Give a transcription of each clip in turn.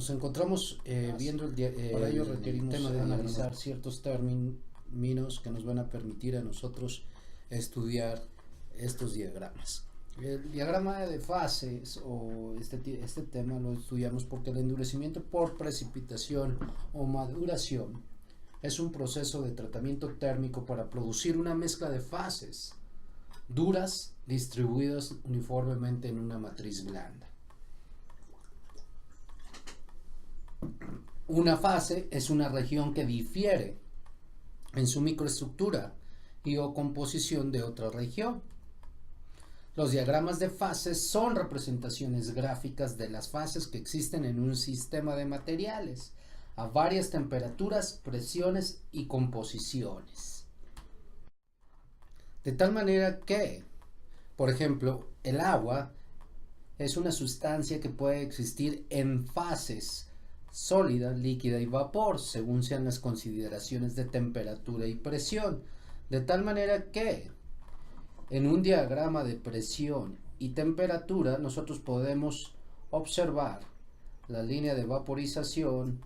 Nos encontramos viendo Para ello el requerimos tema de analizar analizar ciertos términos que nos van a permitir a nosotros estudiar estos diagramas. El diagrama de fases o este tema lo estudiamos porque el endurecimiento por precipitación o maduración es un proceso de tratamiento térmico para producir una mezcla de fases duras distribuidas uniformemente en una matriz blanda. Una fase es una región que difiere en su microestructura y o composición de otra región. Los diagramas de fases son representaciones gráficas de las fases que existen en un sistema de materiales a varias temperaturas, presiones y composiciones. De tal manera que, por ejemplo, el agua es una sustancia que puede existir en fases sólida, líquida y vapor, según sean las consideraciones de temperatura y presión. De tal manera que en un diagrama de presión y temperatura nosotros podemos observar la línea de vaporización,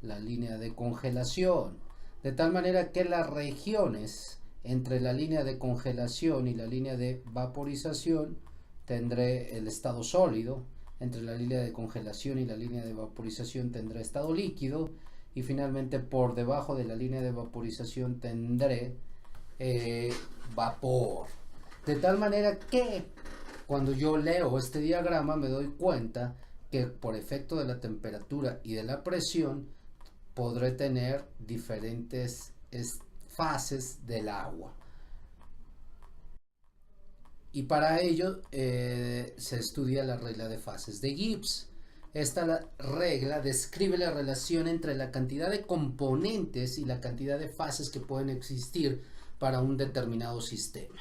la línea de congelación, de tal manera que las regiones entre la línea de congelación y la línea de vaporización tendré el estado sólido, entre la línea de congelación y la línea de vaporización tendré estado líquido, y finalmente por debajo de la línea de vaporización tendré vapor. De tal manera que cuando yo leo este diagrama me doy cuenta que por efecto de la temperatura y de la presión podré tener diferentes fases del agua. Y para ello se estudia la regla de fases de Gibbs. Esta regla describe la relación entre la cantidad de componentes y la cantidad de fases que pueden existir para un determinado sistema.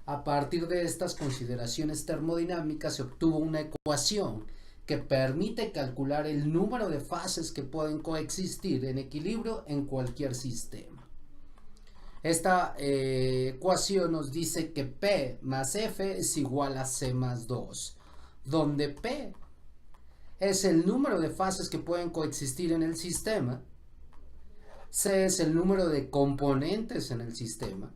A partir de estas consideraciones termodinámicas se obtuvo una ecuación que permite calcular el número de fases que pueden coexistir en equilibrio en cualquier sistema. Esta ecuación nos dice que P más F es igual a C más 2, donde P es el número de fases que pueden coexistir en el sistema, C es el número de componentes en el sistema,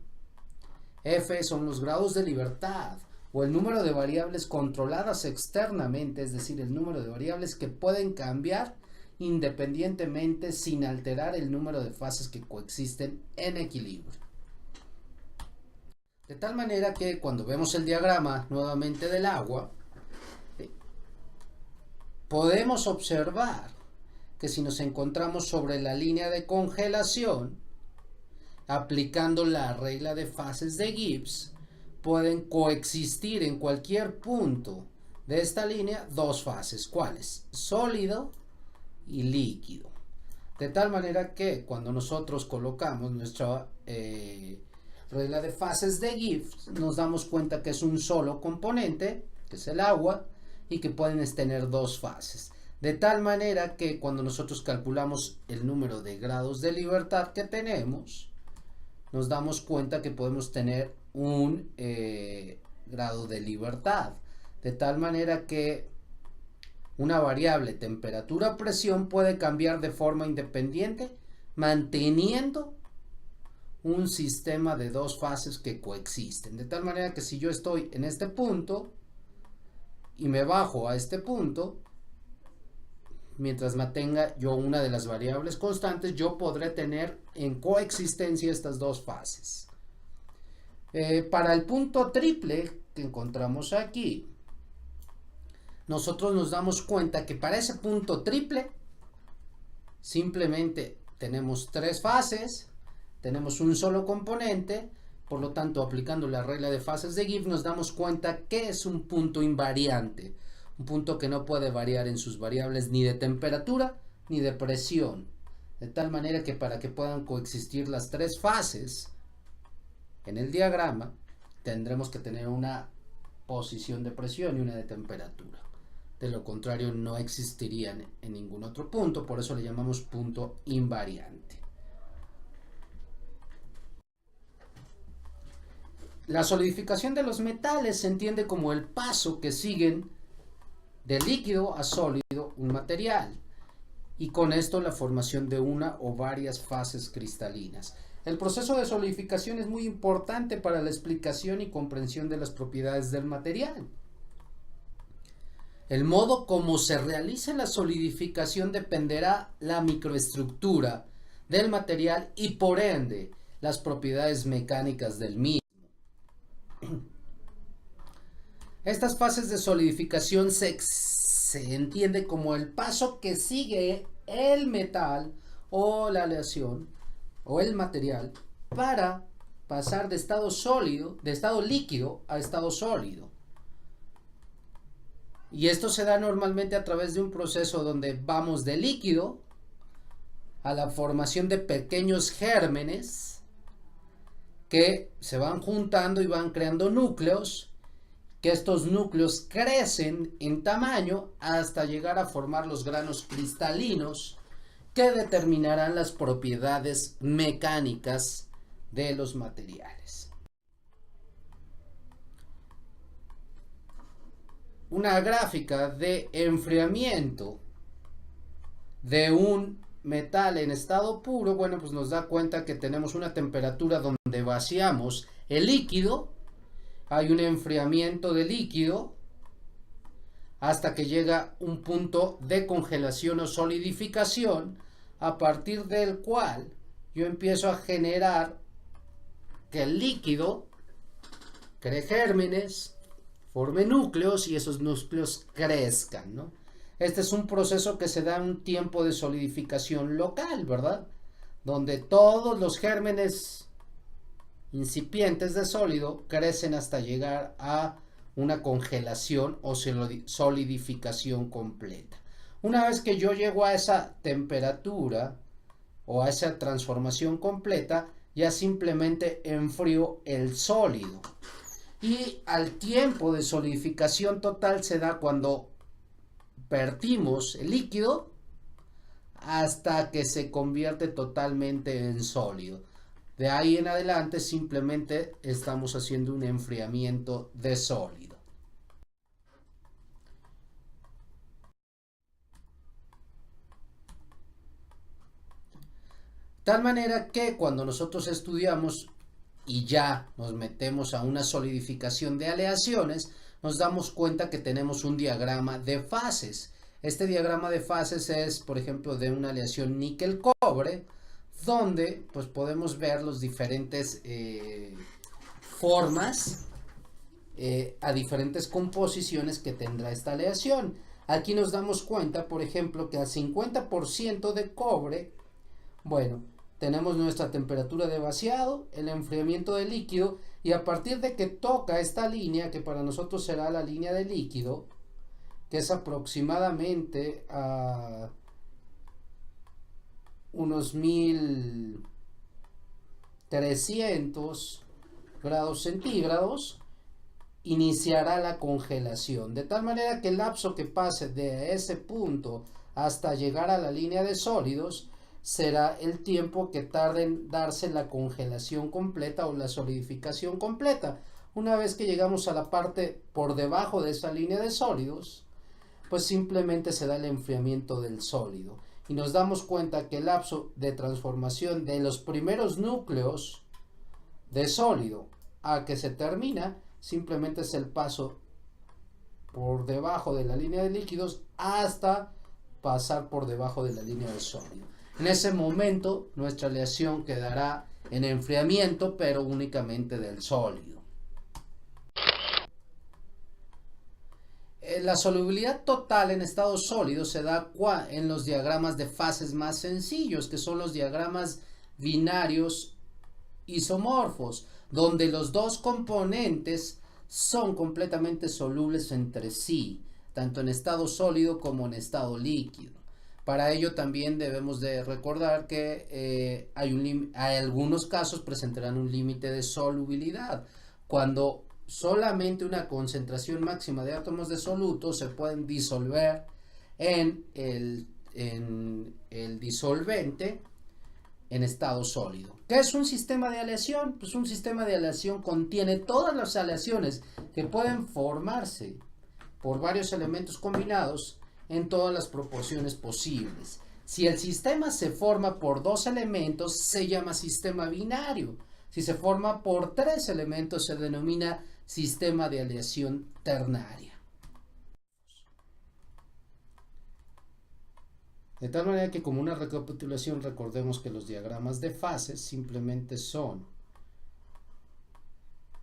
F son los grados de libertad o el número de variables controladas externamente, es decir, el número de variables que pueden cambiar independientemente sin alterar el número de fases que coexisten en equilibrio. De tal manera que cuando vemos el diagrama nuevamente del agua, podemos observar que si nos encontramos sobre la línea de congelación, aplicando la regla de fases de Gibbs, pueden coexistir en cualquier punto de esta línea dos fases. ¿Cuáles? Sólido y líquido. De tal manera que cuando nosotros colocamos nuestra regla de fases de Gibbs, nos damos cuenta que es un solo componente, que es el agua, y que pueden tener dos fases. De tal manera que cuando nosotros calculamos el número de grados de libertad que tenemos, nos damos cuenta que podemos tener un grado de libertad. De tal manera que una variable temperatura-presión puede cambiar de forma independiente, manteniendo un sistema de dos fases que coexisten. De tal manera que si yo estoy en este punto y me bajo a este punto, mientras mantenga yo una de las variables constantes, yo podré tener en coexistencia estas dos fases. Para el punto triple que encontramos aquí, nosotros nos damos cuenta que para ese punto triple simplemente tenemos tres fases, tenemos un solo componente, por lo tanto aplicando la regla de fases de Gibbs nos damos cuenta que es un punto invariante, un punto que no puede variar en sus variables ni de temperatura ni de presión, de tal manera que para que puedan coexistir las tres fases en el diagrama tendremos que tener una posición de presión y una de temperatura. De lo contrario no existirían en ningún otro punto, por eso le llamamos punto invariante. La solidificación de los metales se entiende como el paso que siguen de líquido a sólido un material. y con esto la formación de una o varias fases cristalinas. El proceso de solidificación es muy importante para la explicación y comprensión de las propiedades del material. El modo como se realiza la solidificación dependerá la microestructura del material y por ende las propiedades mecánicas del mismo. Estas fases de solidificación se entiende como el paso que sigue el metal o la aleación o el material para pasar de estado sólido, de estado líquido a estado sólido. Y esto se da normalmente a través de un proceso donde vamos de líquido a la formación de pequeños gérmenes que se van juntando y van creando núcleos, que estos núcleos crecen en tamaño hasta llegar a formar los granos cristalinos que determinarán las propiedades mecánicas de los materiales. Una gráfica de enfriamiento de un metal en estado puro, bueno, pues nos da cuenta que tenemos una temperatura donde vaciamos el líquido, hay un enfriamiento del líquido hasta que llega un punto de congelación o solidificación, a partir del cual yo empiezo a generar que el líquido cree gérmenes, forme núcleos y esos núcleos crezcan, ¿no? Este es un proceso que se da en un tiempo de solidificación local, ¿verdad? Donde todos los gérmenes incipientes de sólido crecen hasta llegar a una congelación o solidificación completa. Una vez que yo llego a esa temperatura o a esa transformación completa, ya simplemente enfrío el sólido. Y al tiempo de solidificación total se da cuando vertimos el líquido hasta que se convierte totalmente en sólido. De ahí en adelante simplemente estamos haciendo un enfriamiento de sólido. Tal manera que cuando nosotros estudiamos y ya nos metemos a una solidificación de aleaciones, nos damos cuenta que tenemos un diagrama de fases. Este diagrama de fases es, por ejemplo, de una aleación níquel-cobre, donde pues podemos ver los diferentes formas a diferentes composiciones que tendrá esta aleación. Aquí nos damos cuenta, por ejemplo, que al 50% de cobre, bueno, tenemos nuestra temperatura de vaciado, el enfriamiento del líquido, y a partir de que toca esta línea, que para nosotros será la línea de líquido, que es aproximadamente a unos 1300 grados centígrados, iniciará la congelación, de tal manera que el lapso que pase de ese punto hasta llegar a la línea de sólidos será el tiempo que tarde en darse la congelación completa o la solidificación completa. Una vez que llegamos a la parte por debajo de esa línea de sólidos, pues simplemente se da el enfriamiento del sólido y nos damos cuenta que el lapso de transformación de los primeros núcleos de sólido a que se termina simplemente es el paso por debajo de la línea de líquidos hasta pasar por debajo de la línea de sólido. En ese momento nuestra aleación quedará en enfriamiento, pero únicamente del sólido. La solubilidad total en estado sólido se da en los diagramas de fases más sencillos, que son los diagramas binarios isomorfos, donde los dos componentes son completamente solubles entre sí, tanto en estado sólido como en estado líquido. Para ello también debemos de recordar que hay algunos casos presentarán un límite de solubilidad, cuando solamente una concentración máxima de átomos de soluto se pueden disolver en el disolvente en estado sólido. ¿Qué es un sistema de aleación? Pues un sistema de aleación contiene todas las aleaciones que pueden formarse por varios elementos combinados en todas las proporciones posibles. Si el sistema se forma por dos elementos, se llama sistema binario. Si se forma por tres elementos, se denomina sistema de aleación ternaria. De tal manera que, como una recapitulación, recordemos que los diagramas de fases simplemente son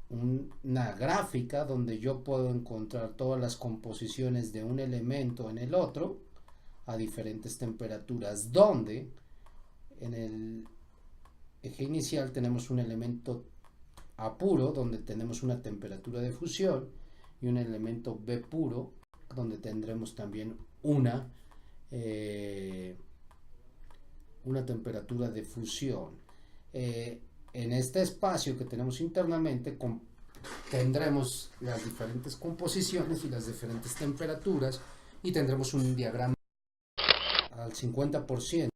una gráfica donde yo puedo encontrar todas las composiciones de un elemento en el otro a diferentes temperaturas, donde en el eje inicial tenemos un elemento A puro, donde tenemos una temperatura de fusión, y un elemento B puro, donde tendremos también una temperatura de fusión. En este espacio que tenemos internamente tendremos las diferentes composiciones y las diferentes temperaturas, y tendremos un diagrama al 50%.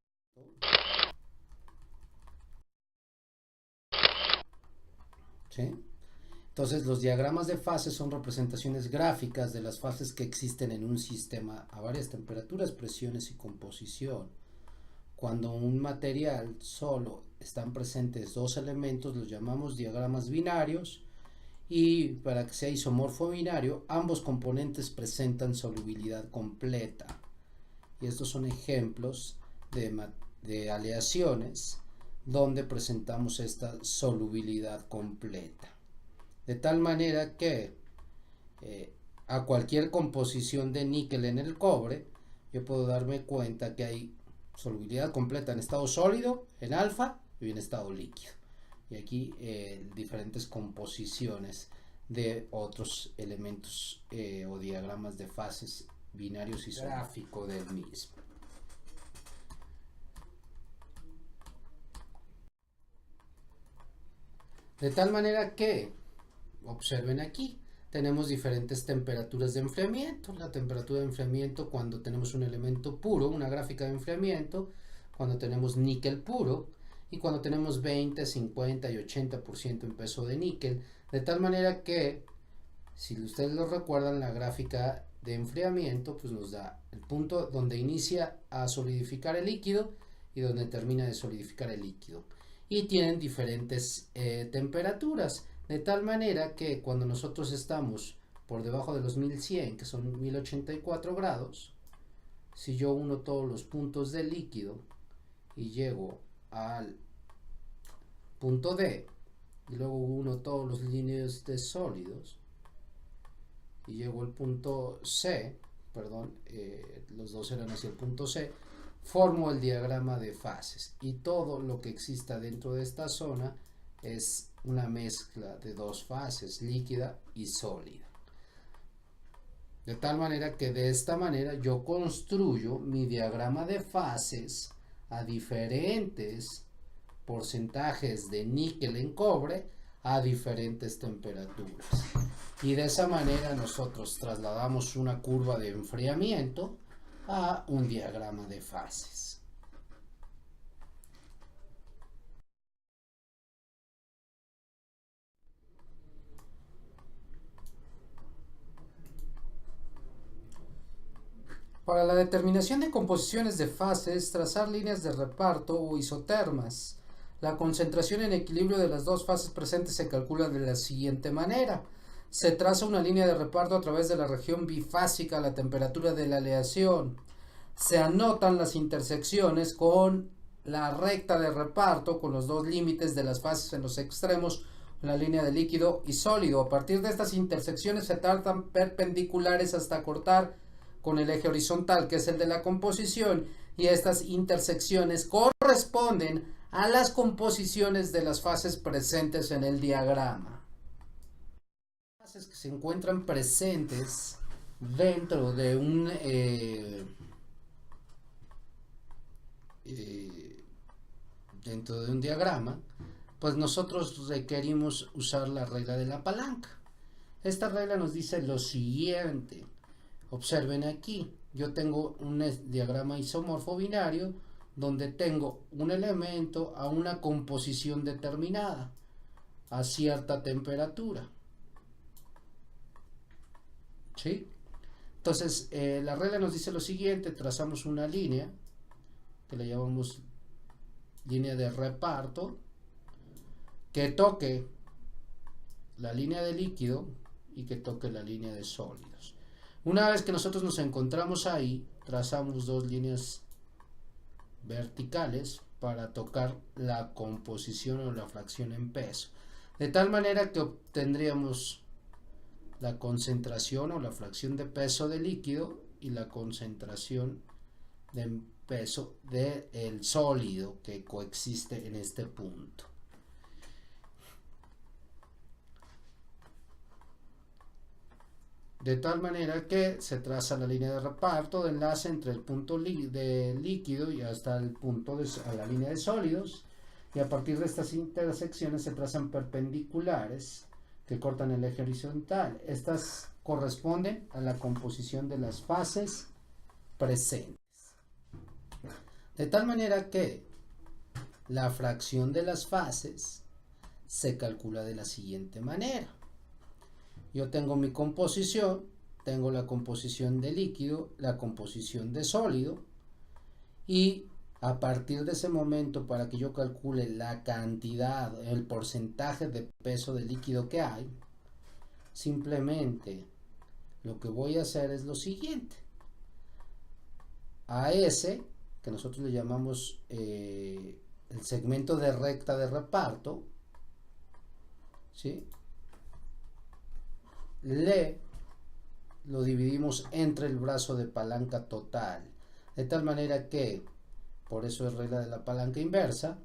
¿Sí? Entonces, los diagramas de fases son representaciones gráficas de las fases que existen en un sistema a varias temperaturas, presiones y composición. Cuando un material solo están presentes dos elementos, los llamamos diagramas binarios, y para que sea isomorfo binario, ambos componentes presentan solubilidad completa. Y estos son ejemplos de aleaciones donde presentamos esta solubilidad completa. De tal manera que a cualquier composición de níquel en el cobre, yo puedo darme cuenta que hay solubilidad completa en estado sólido, en alfa, y en estado líquido. Y aquí diferentes composiciones de otros elementos o diagramas de fases binarios y gráfico del mismo. De tal manera que, observen aquí, tenemos diferentes temperaturas de enfriamiento. La temperatura de enfriamiento cuando tenemos un elemento puro, una gráfica de enfriamiento, cuando tenemos níquel puro, y cuando tenemos 20, 50 y 80% en peso de níquel. De tal manera que, si ustedes lo recuerdan, la gráfica de enfriamiento pues nos da el punto donde inicia a solidificar el líquido y donde termina de solidificar el líquido. Y tienen diferentes temperaturas, de tal manera que cuando nosotros estamos por debajo de los 1100, que son 1084 grados, si yo uno todos los puntos del líquido y llego al punto D, y luego uno todos los líneas de sólidos y llego al punto C, perdón, los dos eran hacia el punto C, formo el diagrama de fases, y todo lo que exista dentro de esta zona es una mezcla de dos fases, líquida y sólida. De tal manera que de esta manera yo construyo mi diagrama de fases a diferentes porcentajes de níquel en cobre a diferentes temperaturas. Y de esa manera nosotros trasladamos una curva de enfriamiento a un diagrama de fases. Para la determinación de composiciones de fases, trazar líneas de reparto o isotermas. La concentración en equilibrio de las dos fases presentes se calcula de la siguiente manera. Se traza una línea de reparto a través de la región bifásica a la temperatura de la aleación. Se anotan las intersecciones con la recta de reparto con los dos límites de las fases en los extremos, en la línea de líquido y sólido. A partir de estas intersecciones se tratan perpendiculares hasta cortar con el eje horizontal, que es el de la composición, y estas intersecciones corresponden a las composiciones de las fases presentes en el diagrama. Las fases que se encuentran presentes dentro de un diagrama, pues nosotros requerimos usar la regla de la palanca. Esta regla nos dice lo siguiente. Observen aquí, yo tengo un diagrama isomorfo binario donde tengo un elemento a una composición determinada a cierta temperatura. ¿Sí? Entonces, la regla nos dice lo siguiente, trazamos una línea que le llamamos línea de reparto, que toque la línea de líquido y que toque la línea de sólidos. Una vez que nosotros nos encontramos ahí, trazamos dos líneas verticales para tocar la composición o la fracción en peso, de tal manera que obtendríamos la concentración o la fracción de peso del líquido y la concentración de peso del sólido que coexiste en este punto. De tal manera que se traza la línea de reparto de enlace entre el punto de líquido y hasta el punto a la línea de sólidos, y a partir de estas intersecciones se trazan perpendiculares que cortan el eje horizontal. Estas corresponden a la composición de las fases presentes. De tal manera que la fracción de las fases se calcula de la siguiente manera. Yo tengo mi composición, tengo la composición de líquido, la composición de sólido, y a partir de ese momento, para que yo calcule la cantidad, el porcentaje de peso de líquido que hay, simplemente lo que voy a hacer es lo siguiente. A ese, que nosotros le llamamos el segmento de recta de reparto, ¿sí?, lo dividimos entre el brazo de palanca total, de tal manera que, por eso es regla de la palanca inversa,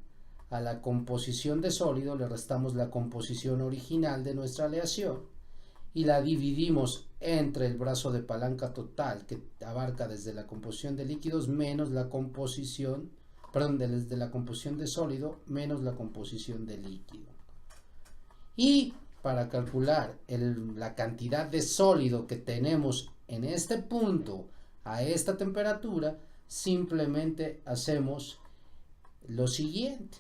a la composición de sólido le restamos la composición original de nuestra aleación y la dividimos entre el brazo de palanca total, que abarca desde la composición de líquidos menos la composición, desde la composición de sólido menos la composición de líquido. Y para calcular la cantidad de sólido que tenemos en este punto a esta temperatura, simplemente hacemos lo siguiente.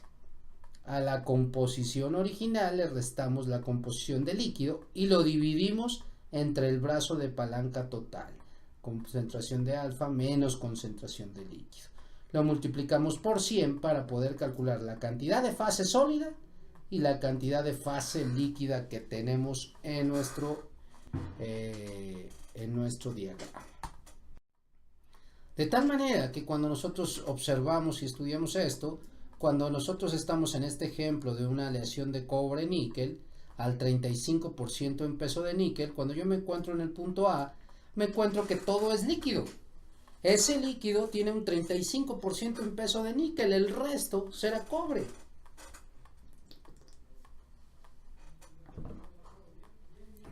A la composición original le restamos la composición de líquido y lo dividimos entre el brazo de palanca total, concentración de alfa menos concentración de líquido. Lo multiplicamos por 100 para poder calcular la cantidad de fase sólida y la cantidad de fase líquida que tenemos en nuestro diagrama. De tal manera que cuando nosotros observamos y estudiamos esto, cuando nosotros estamos en este ejemplo de una aleación de cobre-níquel al 35% en peso de níquel, cuando yo me encuentro en el punto A, me encuentro que todo es líquido. Ese líquido tiene un 35% en peso de níquel, el resto será cobre.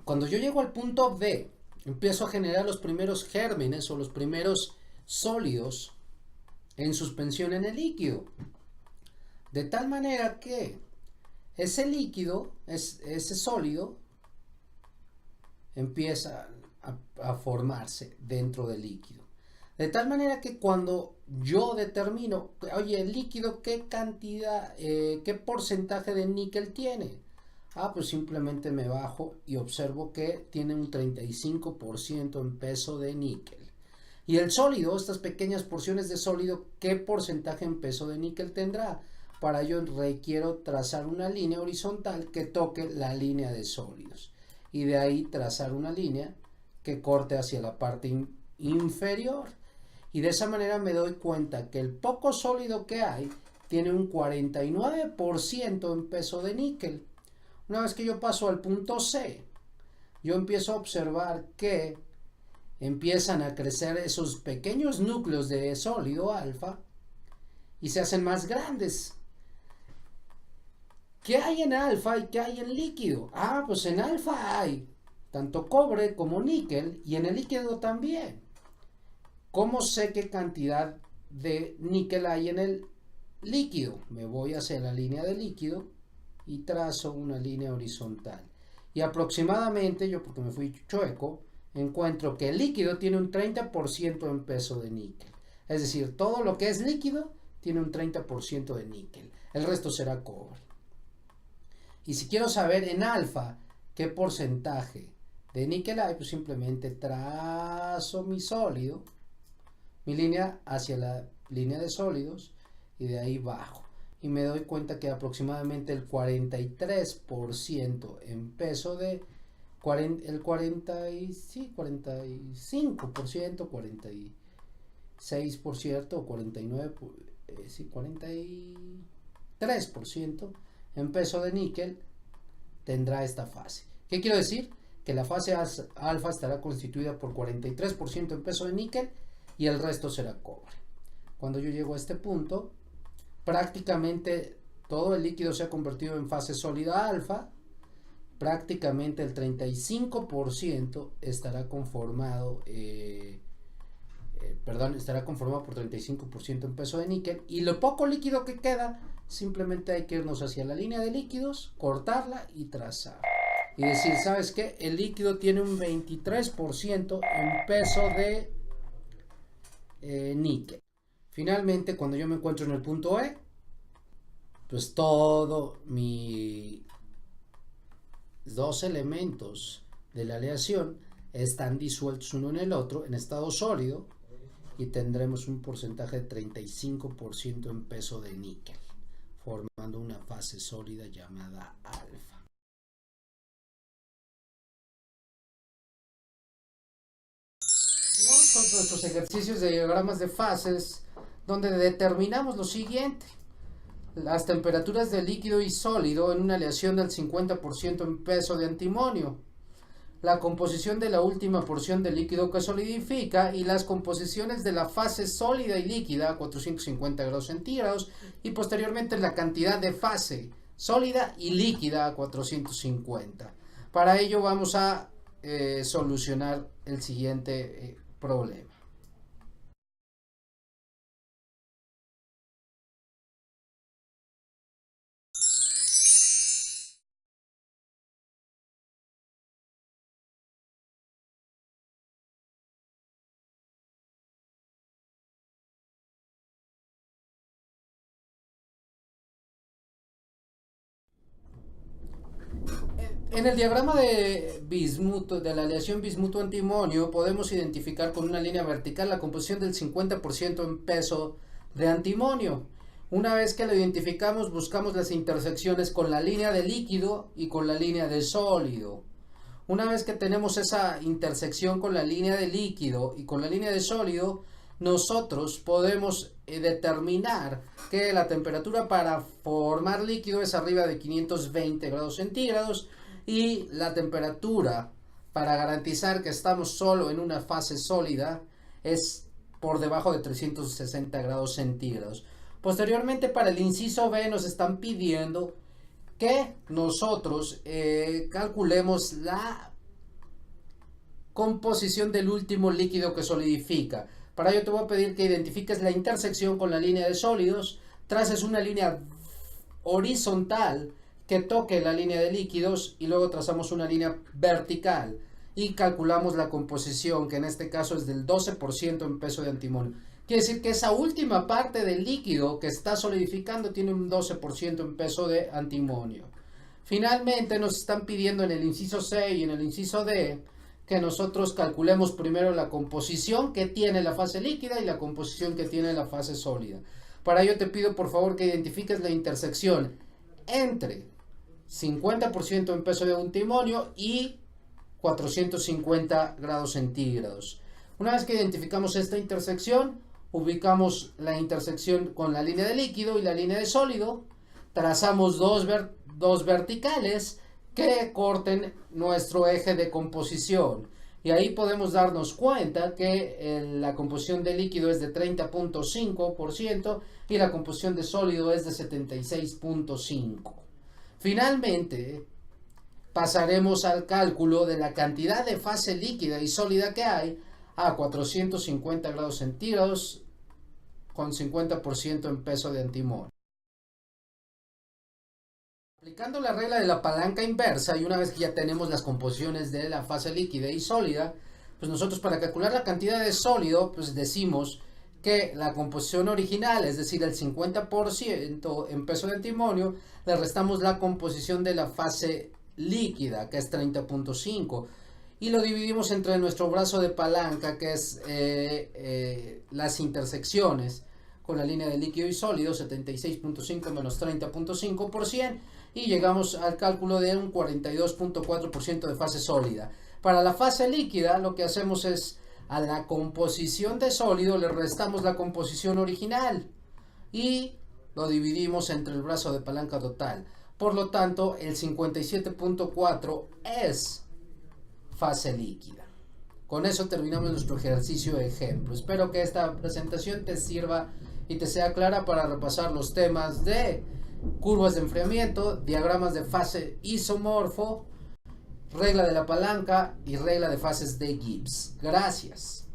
Cuando yo llego al punto B, empiezo a generar los primeros gérmenes o los primeros sólidos en suspensión en el líquido. De tal manera que ese líquido, ese sólido, empieza a formarse dentro del líquido. De tal manera que cuando yo determino, oye, el líquido, ¿qué cantidad, qué porcentaje de níquel tiene? Pues simplemente me bajo y observo que tiene un 35% en peso de níquel. Y el sólido, estas pequeñas porciones de sólido, ¿qué porcentaje en peso de níquel tendrá? Para ello requiero trazar una línea horizontal que toque la línea de sólidos. Y de ahí trazar una línea que corte hacia la parte inferior. Y de esa manera me doy cuenta que el poco sólido que hay tiene un 49% en peso de níquel. Una vez que yo paso al punto C, yo empiezo a observar que empiezan a crecer esos pequeños núcleos de sólido alfa y se hacen más grandes. ¿Qué hay en alfa y qué hay en líquido? Pues en alfa hay tanto cobre como níquel y en el líquido también. ¿Cómo sé qué cantidad de níquel hay en el líquido? Me voy hacia la línea de líquido y trazo una línea horizontal. Y aproximadamente, yo porque me fui chueco, encuentro que el líquido tiene un 30% en peso de níquel. Es decir, todo lo que es líquido tiene un 30% de níquel. El resto será cobre. Y si quiero saber en alfa qué porcentaje de níquel hay, pues simplemente trazo mi sólido, mi línea hacia la línea de sólidos y de ahí bajo. Y me doy cuenta que aproximadamente el 43% en peso de el 45%, 46% o 49%, sí, 43% en peso de níquel tendrá esta fase. ¿Qué quiero decir? Que la fase alfa estará constituida por 43% en peso de níquel y el resto será cobre. Cuando yo llego a este punto, prácticamente todo el líquido se ha convertido en fase sólida alfa. Prácticamente el 35% estará conformado estará conformado por 35% en peso de níquel, y lo poco líquido que queda simplemente hay que irnos hacia la línea de líquidos, cortarla y trazar y decir, ¿sabes qué? El líquido tiene un 23% en peso de níquel. Finalmente, cuando yo me encuentro en el punto E, pues todos mis dos elementos de la aleación están disueltos uno en el otro en estado sólido y tendremos un porcentaje de 35% en peso de níquel, formando una fase sólida llamada alfa. Vamos con nuestros ejercicios de diagramas de fases, donde determinamos lo siguiente: las temperaturas de líquido y sólido en una aleación del 50% en peso de antimonio, la composición de la última porción del líquido que solidifica y las composiciones de la fase sólida y líquida a 450 grados centígrados, y posteriormente la cantidad de fase sólida y líquida a 450. Para ello vamos a solucionar el siguiente problema. En el diagrama de bismuto, de la aleación bismuto-antimonio, podemos identificar con una línea vertical la composición del 50% en peso de antimonio. Una vez que lo identificamos, buscamos las intersecciones con la línea de líquido y con la línea de sólido. Una vez que tenemos esa intersección con la línea de líquido y con la línea de sólido, nosotros podemos determinar que la temperatura para formar líquido es arriba de 520 grados centígrados y la temperatura para garantizar que estamos solo en una fase sólida es por debajo de 360 grados centígrados. Posteriormente, para el inciso B nos están pidiendo que nosotros calculemos la composición del último líquido que solidifica. Para ello te voy a pedir que identifiques la intersección con la línea de sólidos, traces una línea horizontal que toque la línea de líquidos y luego trazamos una línea vertical y calculamos la composición, que en este caso es del 12% en peso de antimonio. Quiere decir que esa última parte del líquido que está solidificando tiene un 12% en peso de antimonio. Finalmente nos están pidiendo en el inciso C y en el inciso D que nosotros calculemos primero la composición que tiene la fase líquida y la composición que tiene la fase sólida. Para ello te pido por favor que identifiques la intersección entre 50% en peso de antimonio y 450 grados centígrados. Una vez que identificamos esta intersección, ubicamos la intersección con la línea de líquido y la línea de sólido, trazamos dos verticales que corten nuestro eje de composición, y ahí podemos darnos cuenta que la composición de líquido es de 30.5% y la composición de sólido es de 76.5%. Finalmente pasaremos al cálculo de la cantidad de fase líquida y sólida que hay a 450 grados centígrados con 50% en peso de antimonio. Aplicando la regla de la palanca inversa, y una vez que ya tenemos las composiciones de la fase líquida y sólida, pues nosotros para calcular la cantidad de sólido, pues decimos que la composición original, es decir, el 50% en peso de antimonio, le restamos la composición de la fase líquida, que es 30.5, y lo dividimos entre nuestro brazo de palanca, que es las intersecciones con la línea de líquido y sólido, 76.5 menos 30.5%, y llegamos al cálculo de un 42.4% de fase sólida. Para la fase líquida, lo que hacemos es, a la composición de sólido le restamos la composición original y lo dividimos entre el brazo de palanca total. Por lo tanto, el 57.4 es fase líquida. Con eso terminamos nuestro ejercicio de ejemplo. Espero que esta presentación te sirva y te sea clara para repasar los temas de curvas de enfriamiento, diagramas de fase isomorfo, regla de la palanca y regla de fases de Gibbs. Gracias.